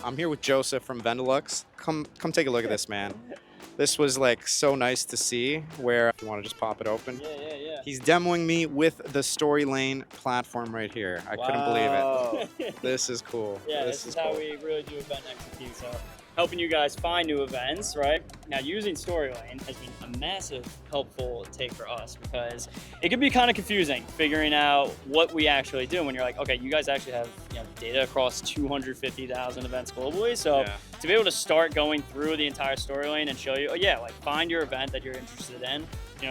I'm here with Joseph from Vendelux. Come take a look at this, man. This was like so nice to see. Where if you want to just pop it open. Yeah. He's demoing me with the Storylane platform right here. I couldn't believe it. This is cool. Yeah, this is how we really do event execute. So helping you guys find new events, right? Now using Storylane has been a massive helpful take for us because it can be kind of confusing figuring out what we actually do when you're like, okay, you guys actually have data across 250,000 events globally. So to be able to start going through the entire Storylane and show you, find your event that you're interested in,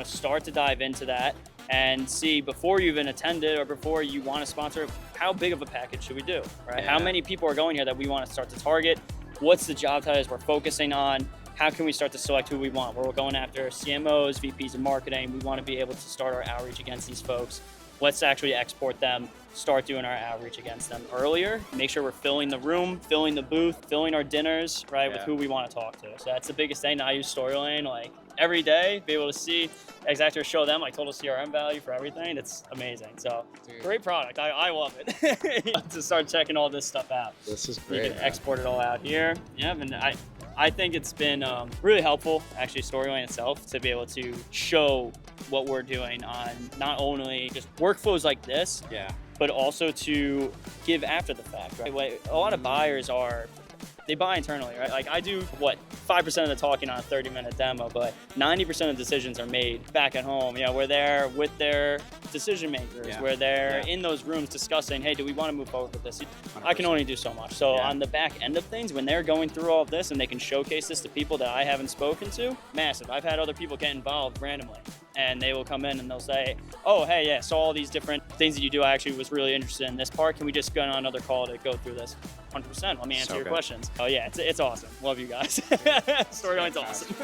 start to dive into that and see before you even attend it or before you want to sponsor, how big of a package should we do, right? How many people are going here that we want to start to target? What's the job titles we're focusing on? How can we start to select who we want? We're going after CMOs, VPs of marketing. We want to be able to start our outreach against these folks. Let's actually export them, start doing our outreach against them earlier. Make sure we're filling the room, filling the booth, filling our dinners, right, with who we want to talk to. So that's the biggest thing. I use Storylane like every day, be able to see exactly show them like total CRM value for everything. It's amazing. So great product. I love it. To start checking all this stuff out. This is great. You can export it all out here. Yeah, and I think it's been really helpful, actually, Storylane itself, to be able to show what we're doing on not only just workflows like this, but also to give after the fact, right? A lot of buyers they buy internally, right? Like I do, 5% of the talking on a 30-minute demo, but 90% of decisions are made back at home. We're there with their decision makers. We're there in those rooms discussing, hey, do we want to move forward with this? 100%. I can only do so much. So on the back end of things, when they're going through all of this and they can showcase this to people that I haven't spoken to, massive. I've had other people get involved randomly. And they will come in and they'll say, oh, hey, saw all these different things that you do. I actually was really interested in this part. Can we just go on another call to go through this? 100%. Let me answer your questions. Oh, yeah, it's awesome. Love you guys. Storyline's awesome.